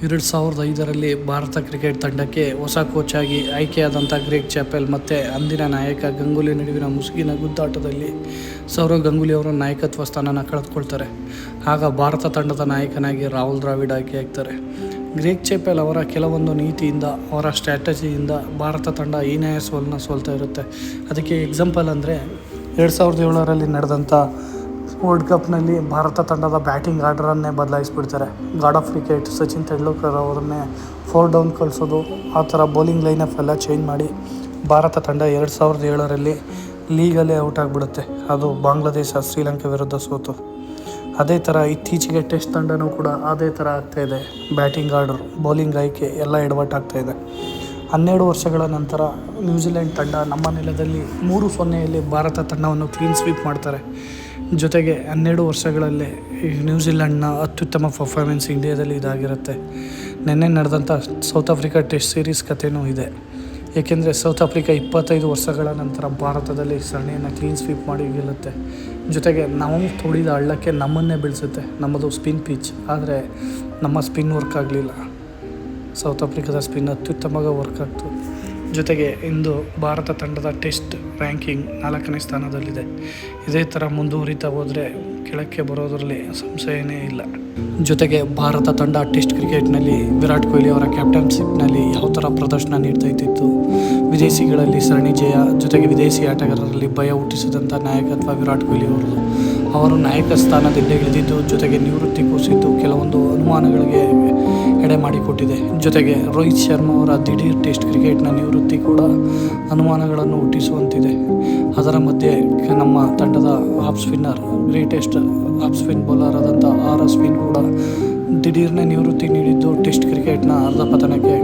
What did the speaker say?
2005ರಲ್ಲಿ Bharat cricket ತಂಡಕ್ಕೆ ಹೊಸ coach ಆಗಿ ಆಯ್ಕೆಯಾದಂಥ ಗ್ರೇಗ್ ಚಾಪೆಲ್ ಮತ್ತು ಅಂದಿನ ನಾಯಕ ಗಂಗೂಲಿ ನಡುವಿನ ಮುಸುಕಿನ ಗುದ್ದಾಟದಲ್ಲಿ ಸೌರವ್ ಗಂಗೂಲಿ ಅವರು ನಾಯಕತ್ವ ಸ್ಥಾನನ ಕಳೆದುಕೊಳ್ತಾರೆ. ಆಗ ಭಾರತ ತಂಡದ ನಾಯಕನಾಗಿ ರಾಹುಲ್ ದ್ರಾವಿಡ್ ಆಯ್ಕೆಯಾಗ್ತಾರೆ. ಗ್ರೇಗ್ ಚಾಪೆಲ್ ಅವರ ಕೆಲವೊಂದು ನೀತಿಯಿಂದ, ಅವರ ಸ್ಟ್ರಾಟಜಿಯಿಂದ ಭಾರತ ತಂಡ ಹೀನಾಯ ಸೋಲ್ತಾ ಇರುತ್ತೆ. ಅದಕ್ಕೆ ಎಕ್ಸಾಂಪಲ್ ಅಂದರೆ 2007ರಲ್ಲಿ ನಡೆದಂಥ ವರ್ಲ್ಡ್ ಕಪ್ನಲ್ಲಿ ಭಾರತ ತಂಡದ ಬ್ಯಾಟಿಂಗ್ ಆರ್ಡರನ್ನೇ ಬದಲಾಯಿಸಿಬಿಡ್ತಾರೆ. God of cricket Sachin Tendulkar ಅವರನ್ನೇ 4 ಡೌನ್ ಕಳಿಸೋದು, ಆ ಥರ ಬೌಲಿಂಗ್ ಲೈನಪ್ ಎಲ್ಲ ಚೇಂಜ್ ಮಾಡಿ ಭಾರತ ತಂಡ 2007ರಲ್ಲಿ ಲೀಗಲ್ಲೇ ಔಟ್ ಆಗಿಬಿಡುತ್ತೆ. ಅದು ಬಾಂಗ್ಲಾದೇಶ, ಶ್ರೀಲಂಕಾ ವಿರುದ್ಧ ಸೋತು. ಅದೇ ಥರ ಇತ್ತೀಚೆಗೆ ಟೆಸ್ಟ್ ತಂಡನೂ ಕೂಡ ಅದೇ ಥರ ಆಗ್ತಾಯಿದೆ. ಬ್ಯಾಟಿಂಗ್ ಆರ್ಡರ್, ಬೌಲಿಂಗ್ ಆಯ್ಕೆ ಎಲ್ಲ ಎಡವಟ್ಟಾಗ್ತಾಯಿದೆ. 12 ವರ್ಷಗಳ ನಂತರ ನ್ಯೂಜಿಲೆಂಡ್ ತಂಡ ನಮ್ಮ ನೆಲದಲ್ಲಿ 3-0ಯಲ್ಲಿ ಭಾರತ ತಂಡವನ್ನು ಕ್ಲೀನ್ ಸ್ವೀಪ್ ಮಾಡ್ತಾರೆ. ಜೊತೆಗೆ 12 ವರ್ಷಗಳಲ್ಲೇ ನ್ಯೂಜಿಲೆಂಡ್ನ ಅತ್ಯುತ್ತಮ ಪರ್ಫಾರ್ಮೆನ್ಸ್ ಇಂಡಿಯಾದಲ್ಲಿ ಇದಾಗಿರುತ್ತೆ. ನಿನ್ನೆ ನಡೆದಂಥ ಸೌತ್ ಆಫ್ರಿಕಾ ಟೆಸ್ಟ್ ಸೀರೀಸ್ ಕಥೆನೂ ಇದೆ. ಏಕೆಂದರೆ ಸೌತ್ ಆಫ್ರಿಕಾ 25 ವರ್ಷಗಳ ನಂತರ ಭಾರತದಲ್ಲಿ ಸರಣಿಯನ್ನು ಕ್ಲೀನ್ ಸ್ವೀಪ್ ಮಾಡಿ ಗೆಲ್ಲುತ್ತೆ. ಜೊತೆಗೆ ನಾವು ತೋಡಿದ ಹಳ್ಳಕ್ಕೆ ನಮ್ಮನ್ನೇ ಬೀಳಿಸುತ್ತೆ. ನಮ್ಮದು ಸ್ಪಿನ್ ಪಿಚ್, ಆದರೆ ನಮ್ಮ ಸ್ಪಿನ್ ವರ್ಕ್ ಆಗಲಿಲ್ಲ. ಸೌತ್ ಆಫ್ರಿಕಾದ ಸ್ಪಿನ್ ಅತ್ಯುತ್ತಮವಾಗಿ ವರ್ಕ್ ಆಗ್ತು. ಜೊತೆಗೆ ಇಂದು ಭಾರತ ತಂಡದ ಟೆಸ್ಟ್ ರ್ಯಾಂಕಿಂಗ್ 4ನೇ ಸ್ಥಾನದಲ್ಲಿದೆ. ಇದೇ ಥರ ಮುಂದುವರಿತಾ ಹೋದರೆ ಕೆಳಕ್ಕೆ ಬರೋದರಲ್ಲಿ ಸಂಶಯನೇ ಇಲ್ಲ. ಜೊತೆಗೆ ಭಾರತ ತಂಡ ಟೆಸ್ಟ್ ಕ್ರಿಕೆಟ್ನಲ್ಲಿ ವಿರಾಟ್ ಕೊಹ್ಲಿ ಅವರ ಕ್ಯಾಪ್ಟನ್ಶಿಪ್ನಲ್ಲಿ ಯಾವ ಥರ ಪ್ರದರ್ಶನ ನೀಡ್ತಾ ಇದ್ದಿತ್ತು, ವಿದೇಶಿಗಳಲ್ಲಿ ಸರಣಿ ಜಯ, ಜೊತೆಗೆ ವಿದೇಶಿ ಆಟಗಾರರಲ್ಲಿ ಭಯ ಹುಟ್ಟಿಸಿದಂಥ ನಾಯಕತ್ವ ವಿರಾಟ್ ಕೊಹ್ಲಿ ಅವರದು. ಅವರು ನಾಯಕ ಸ್ಥಾನದಿಂದ ಇಳಿದಿದ್ದು, ಜೊತೆಗೆ ನಿವೃತ್ತಿ ಘೋಷಿಸಿದ್ದು ಕೆಲವೊಂದು ಅನುಮಾನಗಳಿಗೆ ಎಡೆ ಮಾಡಿಕೊಟ್ಟಿದೆ. ಜೊತೆಗೆ ರೋಹಿತ್ ಶರ್ಮಾ ಅವರ ದಿಢೀರ್ ಟೆಸ್ಟ್ ಕ್ರಿಕೆಟ್ನ ನಿವೃತ್ತಿ ಕೂಡ ಅನುಮಾನಗಳನ್ನು ಹುಟ್ಟಿಸುವಂತಿದೆ. ಅದರ ಮಧ್ಯೆ ನಮ್ಮ ತಂಡದ off spinner, greatest of spin bowler ಆದಂಥ ಆರ್ ಅಶ್ವಿನ್ ಕೂಡ ದಿಢೀರ್ನೇ ನಿವೃತ್ತಿ ನೀಡಿದ್ದು ಟೆಸ್ಟ್ ಕ್ರಿಕೆಟ್ನ ಅರ್ಧ ಪತನಕ್ಕೆ